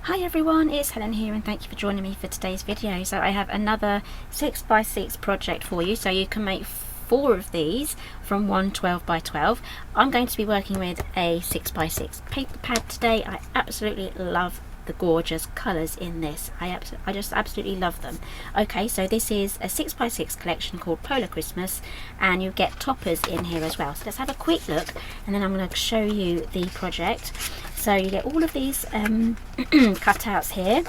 Hi everyone, it's Helen here and thank you for joining me for today's video. So I have another 6x6 project for you, so you can make 4 of these from one 12x12. I'm going to be working with a 6x6 paper pad today. I absolutely love the gorgeous colours in this. I just absolutely love them. Okay, so this is a 6x6 collection called Polar Christmas, and you get toppers in here as well. So let's have a quick look and then I'm going to show you the project. So you get all of these cutouts here,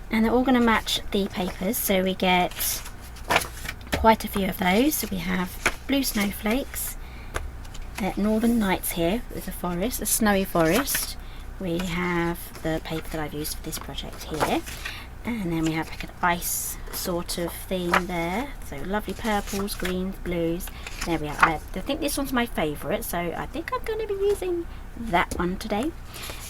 and they're all going to match the papers. So we get quite a few of those. So we have blue snowflakes, northern nights here with a forest, a snowy forest. We have the paper that I've used for this project here, and then we have like an ice sort of theme there. So lovely purples, greens, blues. There we are. I think this one's my favourite, so I think I'm going to be using that one today.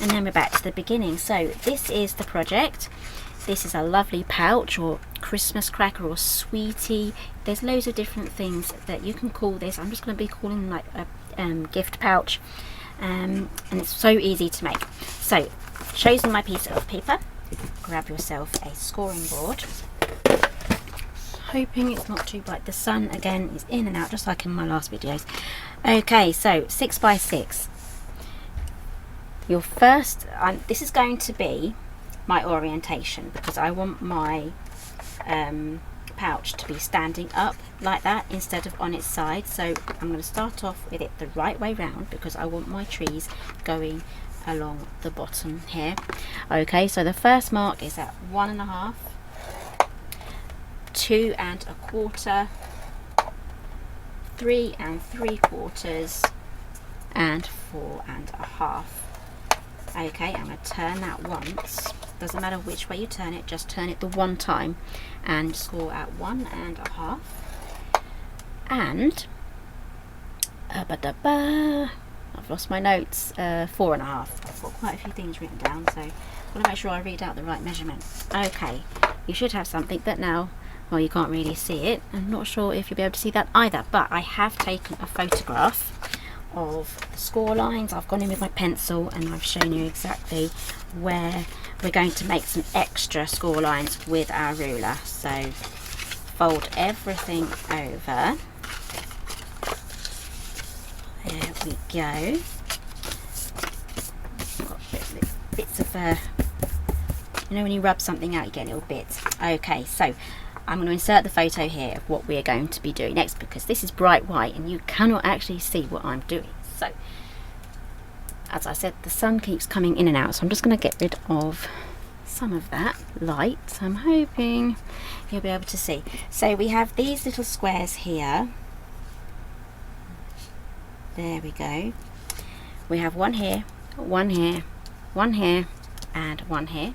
And then we're back to the beginning. So this is the project. This is a lovely pouch or Christmas cracker or sweetie. There's loads of different things that you can call this. I'm just going to be calling like a gift pouch. And it's so easy to make. So I've chosen my piece of paper. Grab yourself a scoring board. Hoping it's not too bright. The sun again is in and out just like in my last videos. Okay, so 6x6. Your first, this is going to be my orientation because I want my pouch to be standing up like that instead of on its side. So I'm going to start off with it the right way round because I want my trees going along the bottom here. Okay, so the first mark is at 1.5, 2 1/4, 3 3/4, and 4 1/2. Okay, I'm going to turn that once. Doesn't matter which way you turn it, just turn it the one time and score at 1 1/2. And I've lost my notes. 4 1/2. I've got quite a few things written down, so I want to make sure I read out the right measurement. Okay, you should have something, but now, well, you can't really see it. I'm not sure if you'll be able to see that either, but I have taken a photograph of the score lines. I've gone in with my pencil and I've shown you exactly where we're going to make some extra score lines with our ruler. So fold everything over. There we go. Got bits of you know when you rub something out you get little bits. Okay, so I'm going to insert the photo here of what we're going to be doing next because this is bright white and you cannot actually see what I'm doing. So, as I said, the sun keeps coming in and out, so I'm just going to get rid of some of that light. So I'm hoping you'll be able to see. So we have these little squares here. There we go. We have one here, one here, one here, and one here.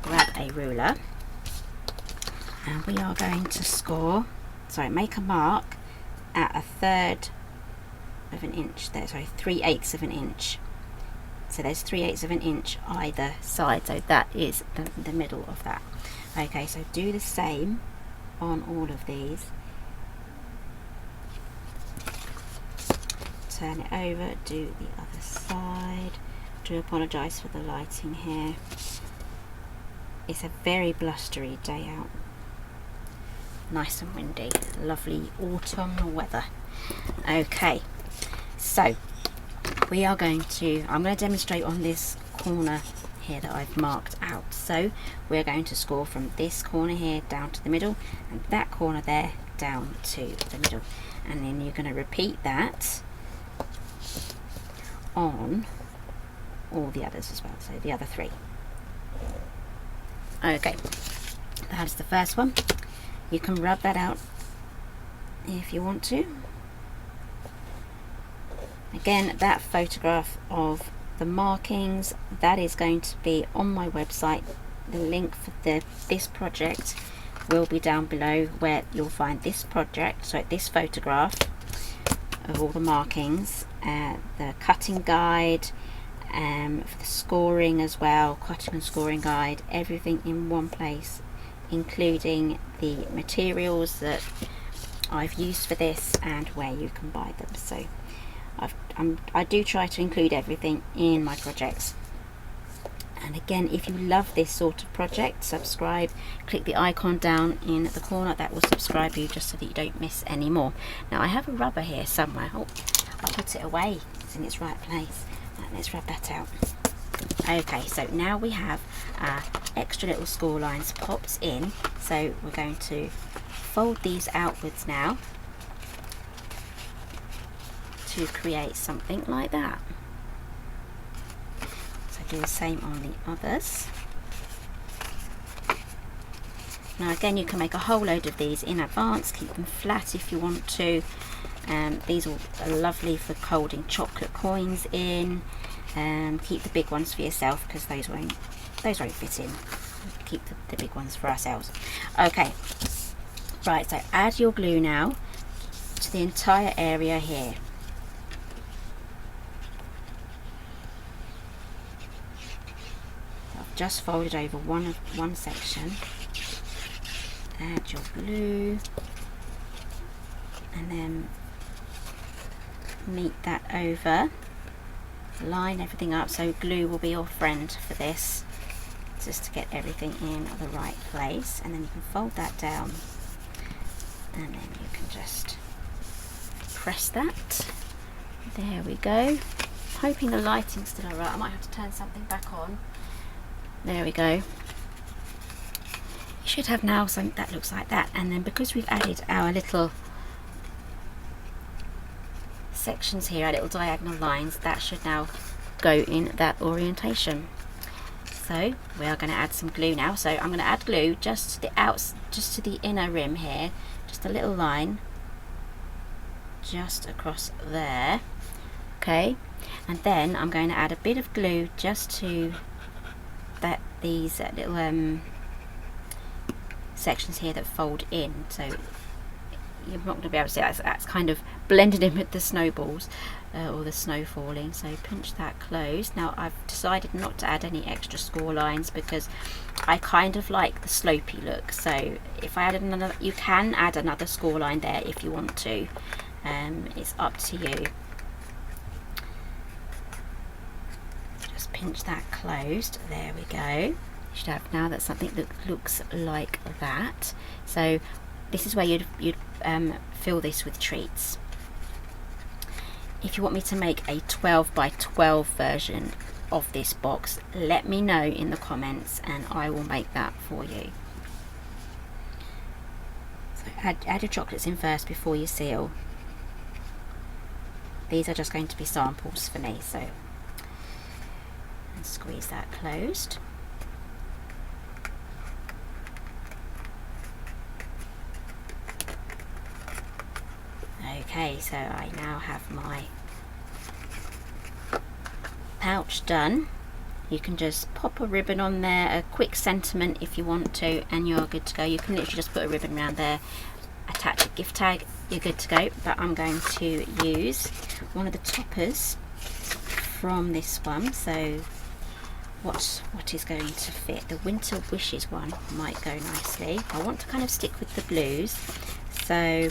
Grab a ruler. And we are going to score, sorry, make a mark at 1/3 of an inch there, sorry, 3/8 of an inch. So there's 3/8 of an inch either side, so that is the middle of that. Okay, so do the same on all of these. Turn it over, do the other side. Do apologise for the lighting here. It's a very blustery day out. Nice and windy, lovely autumnal weather. Okay, so we are going to, I'm going to demonstrate on this corner here that I've marked out. So we're going to score from this corner here down to the middle and that corner there down to the middle, and then you're going to repeat that on all the others as well, so the other 3. Okay, that's the first one. You can rub that out if you want to. Again, that photograph of the markings, that is going to be on my website. The link for this project will be down below where you'll find this project, so this photograph of all the markings, the cutting guide, for the scoring as well, cutting and scoring guide, everything in one place, including the materials that I've used for this and where you can buy them. So I do try to include everything in my projects. And again, if you love this sort of project, subscribe, click the icon down in the corner, that will subscribe you just so that you don't miss any more. Now I have a rubber here somewhere. Oh, I'll put it away, it's in its right place. Right, let's rub that out. Okay, so now we have our extra little score lines popped in, so we're going to fold these outwards now to create something like that. So do the same on the others. Now again, you can make a whole load of these in advance, keep them flat if you want to. These are lovely for holding chocolate coins in. Keep the big ones for yourself because those won't fit in. Keep the big ones for ourselves. Okay, right, so add your glue now to the entire area here. I've just folded over one section. Add your glue and then meet that over. Line everything up, so glue will be your friend for this, just to get everything in the right place. And then you can fold that down and then you can just press that. There we go. Hoping the lighting's still alright. I might have to turn something back on. There we go. You should have now something that looks like that. And then because we've added our little sections here, our little diagonal lines, that should now go in that orientation. So we are going to add some glue now. So I'm going to add glue just to the inner rim here, just a little line just across there. Okay, and then I'm going to add a bit of glue just to these little sections here that fold in. So you're not going to be able to see that's kind of blended in with the snowballs or the snow falling. So pinch that closed. Now I've decided not to add any extra score lines because I kind of like the slopey look. So if I added another, you can add another score line there if you want to. It's up to you. Just pinch that closed. There we go. You should have now that's something that looks like that. So this is where you'd fill this with treats. If you want me to make a 12 by 12 version of this box, let me know in the comments and I will make that for you. So add your chocolates in first before you seal. These are just going to be samples for me, so and squeeze that closed. Okay, so I now have my pouch done. You can just pop a ribbon on there, a quick sentiment if you want to, and you're good to go. You can literally just put a ribbon around there, attach a gift tag, you're good to go. But I'm going to use one of the toppers from this one. So what is going to fit? The Winter Wishes one might go nicely. I want to kind of stick with the blues, so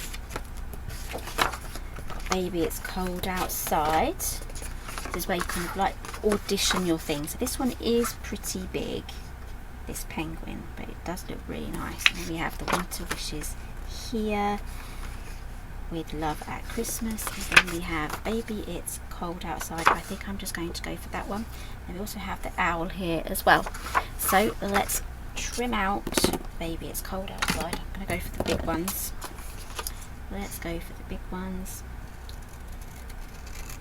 Baby It's Cold Outside. This is where you kind of like audition your thing. So this one is pretty big, this penguin, but it does look really nice. And then we have the Winter Wishes here with Love at Christmas, and then we have Baby It's Cold Outside. I think I'm just going to go for that one. And we also have the owl here as well. So let's trim out Baby It's Cold Outside. I'm going to go for the big ones. Let's go for the big ones.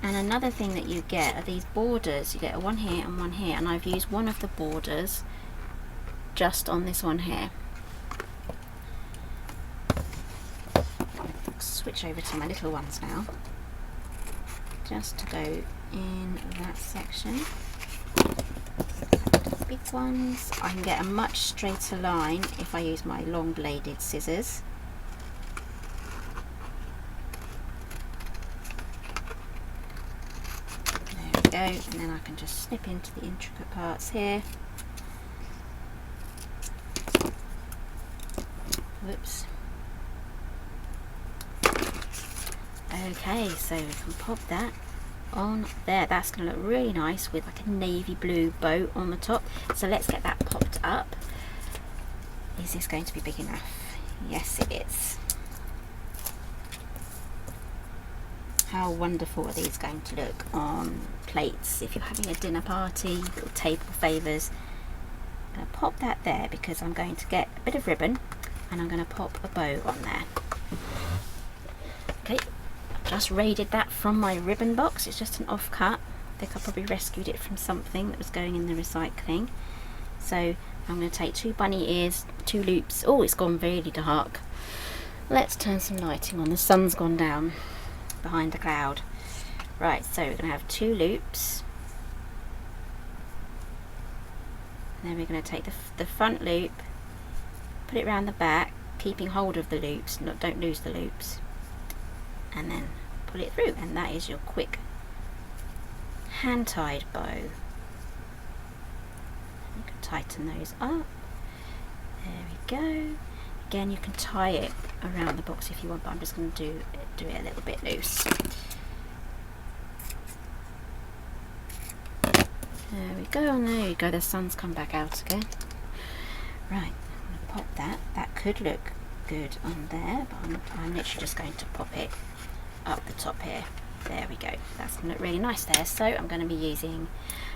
And another thing that you get are these borders. You get one here and one here, and I've used one of the borders just on this one here. Switch over to my little ones now, just to go in that section. The big ones, I can get a much straighter line if I use my long bladed scissors. Go, and then I can just snip into the intricate parts here. Whoops. Okay, so we can pop that on there. That's going to look really nice with like a navy blue bow on the top. So let's get that popped up. Is this going to be big enough? Yes, it is. How wonderful are these going to look on plates if you're having a dinner party, little table favours. I'm going to pop that there because I'm going to get a bit of ribbon and I'm going to pop a bow on there. Okay, I've just raided that from my ribbon box. It's just an offcut. I think I probably rescued it from something that was going in the recycling. So I'm going to take 2 bunny ears, 2 loops. Oh, it's gone really dark. Let's turn some lighting on. The sun's gone down behind the cloud. Right, so we're going to have 2 loops. And then we're going to take the front loop, put it around the back, keeping hold of the loops, don't lose the loops, and then pull it through, and that is your quick hand-tied bow. You can tighten those up. There we go. Again, you can tie it around the box if you want, but I'm just going to do it a little bit loose. There we go, and there you go, the sun's come back out again. Right, I'm going to pop that. That could look good on there, but I'm literally just going to pop it up the top here. There we go, that's going to look really nice there. So I'm going to be using,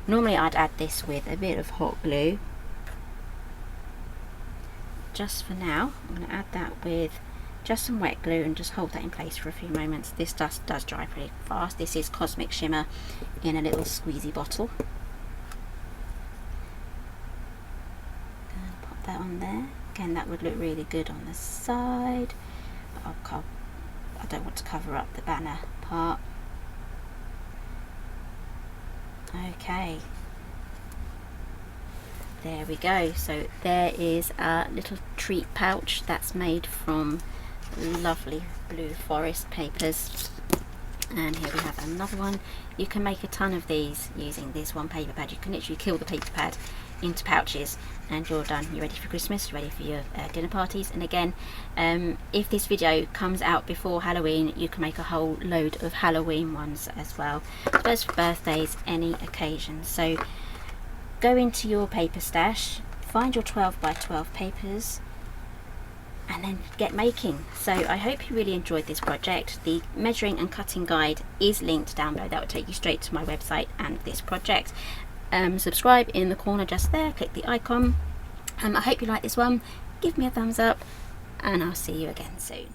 normally I'd add this with a bit of hot glue. Just for now, I'm going to add that with just some wet glue and just hold that in place for a few moments. This dust does dry pretty fast. This is Cosmic Shimmer in a little squeezy bottle. Pop that on there. Again, that would look really good on the side, but I don't want to cover up the banner part. Okay, there we go. So there is a little treat pouch that's made from lovely blue forest papers, and here we have another one. You can make a ton of these using this one paper pad. You can literally kill the paper pad into pouches and you're done. You're ready for Christmas, you're ready for your dinner parties. And again, if this video comes out before Halloween, you can make a whole load of Halloween ones as well, just for birthdays, any occasion. So go into your paper stash, find your 12 by 12 papers, and then get making. So I hope you really enjoyed this project. The measuring and cutting guide is linked down below. That will take you straight to my website and this project. Subscribe in the corner just there, click the icon. I hope you like this one. Give me a thumbs up and I'll see you again soon.